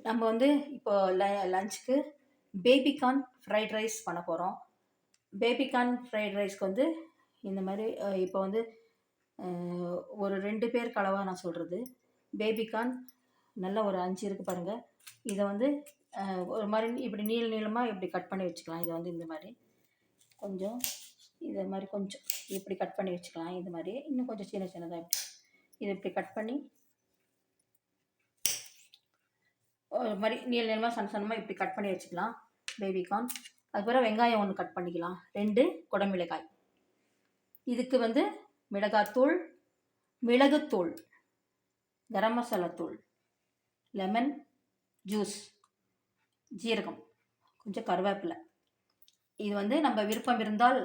நம்ம வந்து இப்போ லஞ்சுக்கு பேபிகார்ன் ஃப்ரைட் ரைஸ் பண்ண போகிறோம். பேபிகார்ன் ஃப்ரைட் ரைஸ்க்கு வந்து இந்த மாதிரி இப்போ வந்து ஒரு 2 பேருக்கு அளவாக நான் சொல்கிறது. பேபிகார்ன் நல்ல ஒரு 5 இருக்குது பாருங்கள். இதை வந்து ஒரு மாதிரி இப்படி நீளமாக இப்படி கட் பண்ணி வச்சுக்கலாம். இதை வந்து இந்த மாதிரி கொஞ்சம் இதை மாதிரி கொஞ்சம் இப்படி கட் பண்ணி வச்சுக்கலாம். இது மாதிரி இன்னும் கொஞ்சம் சின்ன சின்னதாக இப்படி இதை இப்படி கட் பண்ணி ஒரு மாதிரி நீளமாக சன்னமாக இப்படி கட் பண்ணி வச்சுக்கலாம் பேபிகார்ன். அதுக்கப்புறம் வெங்காயம் ஒன்று கட் பண்ணிக்கலாம். 2 குடமிளகாய். இதுக்கு வந்து மிளகாத்தூள், மிளகுத்தூள், கரம் மசாலா தூள், லெமன் ஜூஸ், ஜீரகம், கொஞ்சம் கருவேப்பிலை. இது வந்து நம்ம விருப்பம் இருந்தால்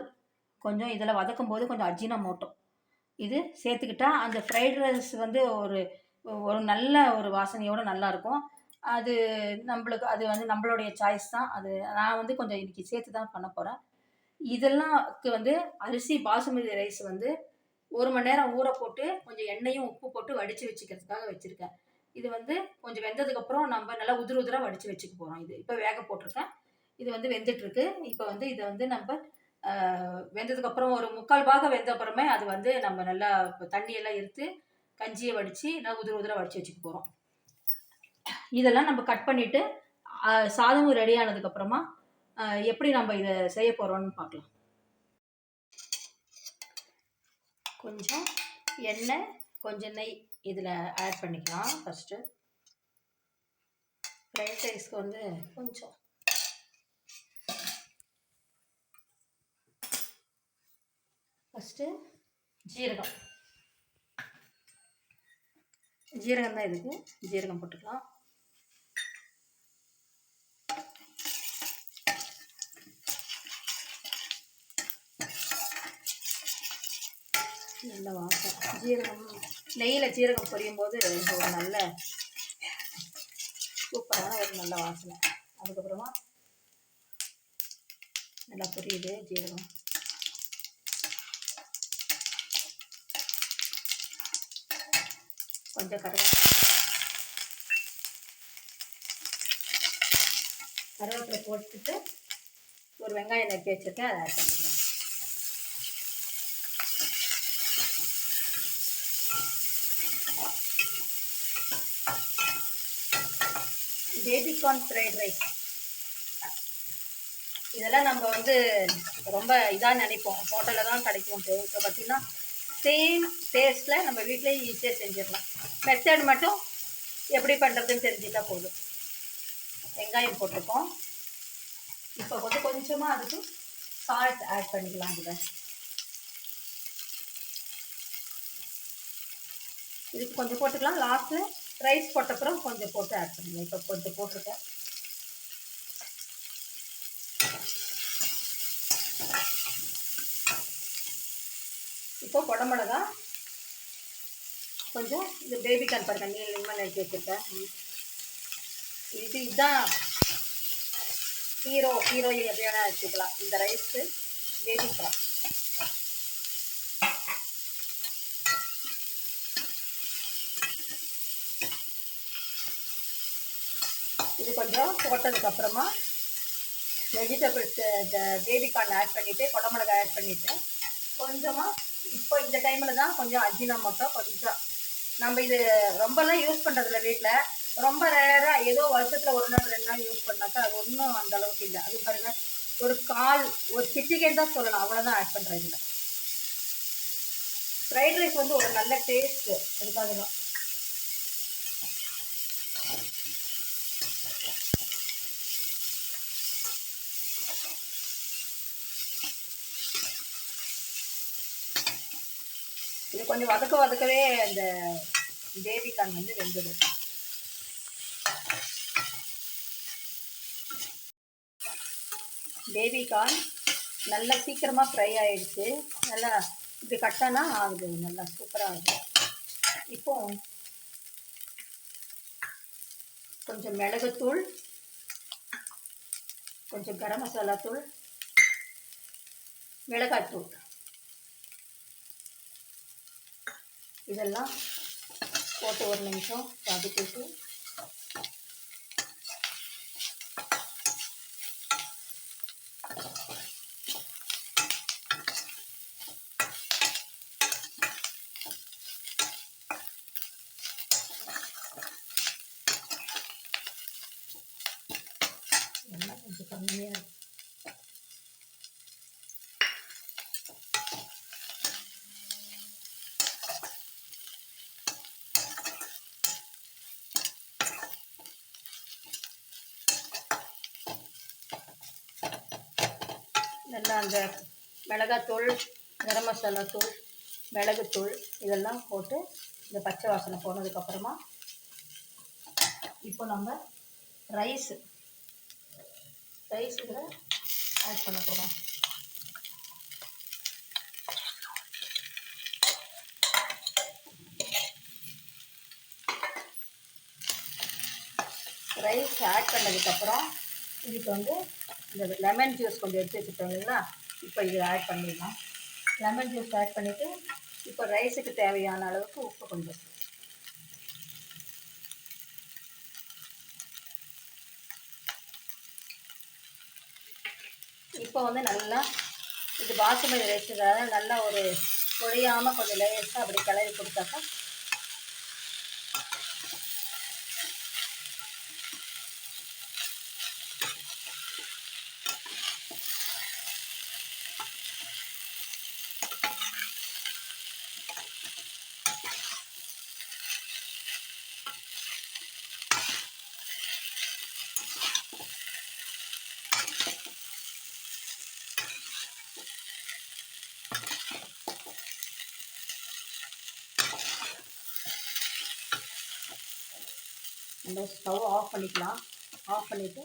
கொஞ்சம் இதில் வதக்கும் போது கொஞ்சம் அஜினோமோட்டோ இது சேர்த்துக்கிட்டா அந்த ஃப்ரைட் ரைஸ் வந்து ஒரு நல்ல ஒரு வாசனையோடு நல்லாயிருக்கும். அது நம்மளுக்கு அது வந்து நம்மளுடைய சாய்ஸ் தான். அது நான் வந்து கொஞ்சம் இன்றைக்கி சேர்த்து தான் பண்ண போகிறேன். இதெல்லாம்க்கு வந்து அரிசி பாசுமதி ரைஸ் வந்து 1 மணி நேரம் ஊற போட்டு கொஞ்சம் எண்ணெயும் உப்பு போட்டு வடித்து வச்சுக்கிறதுக்காக வச்சுருக்கேன். இது வந்து கொஞ்சம் வெந்ததுக்கப்புறம் நம்ம நல்லா உதிராக வடித்து வச்சுக்க போகிறோம். இது இப்போ வேக போட்டிருக்கேன். இது வந்து வெந்துட்டுருக்கு. இப்போ வந்து இதை வந்து நம்ம வெந்ததுக்கப்புறம் ஒரு 3/4 பாகம் வெந்த அப்புறமே அது வந்து நம்ம நல்லா தண்ணியெல்லாம் எடுத்து கஞ்சியை வடித்து நல்லா உதிராக வடித்து வச்சுக்க போகிறோம். இதெல்லாம் நம்ம கட் பண்ணிவிட்டு சாதமும் ரெடி ஆனதுக்கப்புறமா எப்படி நம்ம இதை செய்ய போகிறோம்னு பார்க்கலாம். கொஞ்சம் எண்ணெய், கொஞ்சம் நெய் இதில் ஆட் பண்ணிக்கலாம். ஃபஸ்ட்டு ஃப்ரைட் ரைஸ்க்கு வந்து கொஞ்சம் ஃபஸ்ட்டு ஜீரகம் தான் இதுக்கு. ஜீரகம் போட்டுக்கலாம். நல்ல வாசம். ஜீரகம் நெய்யில் ஜீரகம் பொரியும் போது ஒரு நல்ல சூப்பரான ஒரு நல்ல வாசனை. அதுக்கப்புறமா நல்லா பொரியுது ஜீரகம். கொஞ்சம் கருவேப்பிலை போட்டுட்டு ஒரு வெங்காயம் நறுக்கி வச்சுருக்கேன், அதை ஆட் பண்ணிக்கலாம். பேபிகார்ன் ஃப்ரைட் ரைஸ் இதெல்லாம் நம்ம வந்து ரொம்ப இதாக நினைப்போம், ஹோட்டலில் தான் கிடைக்கும்ட்டு. இப்போ பார்த்திங்கன்னா சேம் டேஸ்ட்டில் நம்ம வீட்டிலே ஈஸியாக செஞ்சிடலாம். மெத்தட் மட்டும் எப்படி பண்ணுறதுன்னு தெரிஞ்சுட்டா போதும். வெங்காயம் போட்டுப்போம். இப்போ கொஞ்சமாக அதுக்கு சால்ட் ஆட் பண்ணிக்கலாம். இதுக்கு கொஞ்சம் போட்டுக்கலாம். லாஸ்ட்டில் ரைஸ் போட்டப்புறம் கொஞ்சம் போட்டு ஆட் பண்ணிக்கலாம். இப்போ கொஞ்சம் போட்டிருக்கேன். இப்போ குடமிளகா கொஞ்சம் இந்த பேபிகார்ன் பாருங்க நீளமாக நறுக்கி வச்சுருக்கேன். இதுதான் ஹீரோயின் எப்படி வேணால் வச்சுக்கலாம் இந்த ரைஸ்க்கு. பேபிகார்ன் இது கொஞ்சம் போட்டதுக்கப்புறமா வெஜிடபிள்ஸ் பேபிகார்ன் ஆட் பண்ணிவிட்டு குடமிளகா ஆட் பண்ணிவிட்டு கொஞ்சமாக இப்போ இந்த டைமில் தான் கொஞ்சம் அஜினோமோட்டோ கொஞ்சம் நம்ம இது ரொம்பலாம் யூஸ் பண்ணுறதில்ல வீட்டில். ரொம்ப ரேராக ஏதோ வருஷத்தில் 1 நாள் 2 நாள் யூஸ் பண்ணாக்கா அது ஒன்றும் அந்த அளவுக்கு இல்லை. அது பாருங்கள் ஒரு சிட்டிகேன்னு தான் சொல்லலாம், அவ்வளோதான் ஆட் பண்ணுறேன் இதில். ஃப்ரைட் ரைஸ் வந்து ஒரு நல்ல டேஸ்ட்டு, அதுக்காக தான். இது கொஞ்சம் வதக்கவே அந்த பேபிகார்ன் வந்து வெந்துடும். பேபிகார்ன் நல்லா சீக்கிரமாக ஃப்ரை ஆகிடுச்சு. நல்லா இப்படி கட்டானா ஆகுது, நல்லா சூப்பராக ஆகுது. இப்போ கொஞ்சம் மிளகுத்தூள், கொஞ்சம் கரம் மசாலா தூள், மிளகாய்த்தூள் இதெல்லாம் போட்டு ஒரு நிமிஷம் வதக்கிட்டு கம்மியாக இருக்கு. நல்லா அந்த மிளகாத்தூள், கரம் மசாலா தூள், மிளகுத்தூள் இதெல்லாம் போட்டு இந்த பச்சை வாசனை போனதுக்கப்புறமா இப்போ நம்ம ரைஸ் இதில் ஆட் பண்ண போகிறோம். ரைஸ் ஆட் பண்ணதுக்கப்புறம் இதுக்கு வந்து இந்த லெமன் ஜூஸ் கொஞ்சம் எடுத்து வச்சுருக்கோம் இல்லைங்களா, இப்போ இது ஆட் பண்ணிடலாம். லெமன் ஜூஸ் ஆட் பண்ணிவிட்டு இப்போ ரைஸுக்கு தேவையான அளவுக்கு உப்பு கொஞ்சம், இப்போ வந்து நல்லா இது பாசுமதி ரைஸுக்காக நல்லா ஒரு குழையாமல் கொஞ்சம் லேசாக அப்படி கிளறி கொடுத்தாக்கா இந்த ஸ்டவ் ஆஃப் பண்ணிக்கலாம். ஆஃப் பண்ணிவிட்டு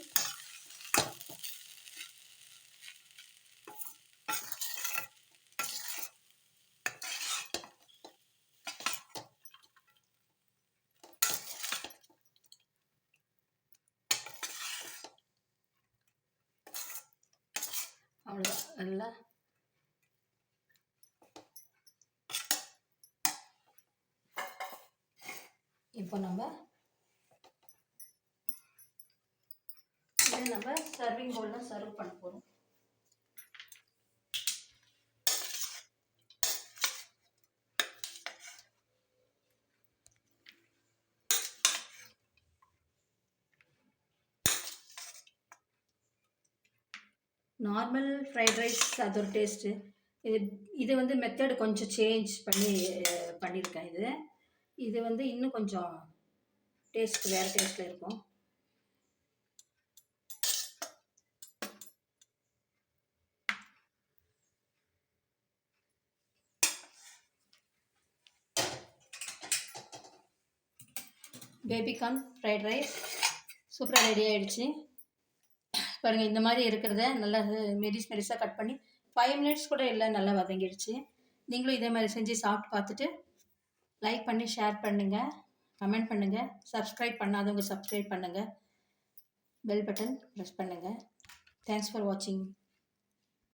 அவ்வளோதான். நல்லா இப்போ நம்ம சர்விங் பவுலில் சர்வ் பண்ண போகிறோம். நார்மல் ஃப்ரைட் ரைஸ் அது ஒரு டேஸ்ட்டு. இது வந்து மெத்தடு கொஞ்சம் சேஞ்ச் பண்ணியிருக்கேன். இது வந்து இன்னும் கொஞ்சம் டேஸ்ட் வேறு டேஸ்ட்டில் இருக்கும். பேபிகார்ன் ஃப்ரைட் ரைஸ் சூப்பராக ரெடி ஆகிடுச்சு. பாருங்கள், இந்த மாதிரி இருக்கிறத நல்லா மெலிசாக கட் பண்ணி 5 மினிட்ஸ் கூட இல்லை, நல்லா வதங்கிடுச்சு. நீங்களும் இதே மாதிரி செஞ்சு சாப்பிட்டு பார்த்துட்டு லைக் பண்ணி ஷேர் பண்ணுங்கள், கமெண்ட் பண்ணுங்கள். சப்ஸ்கிரைப் பண்ணாதவங்க சப்ஸ்கிரைப் பண்ணுங்கள், பெல் பட்டன் ப்ரெஸ் பண்ணுங்கள். தேங்க்ஸ் ஃபார் வாட்சிங்.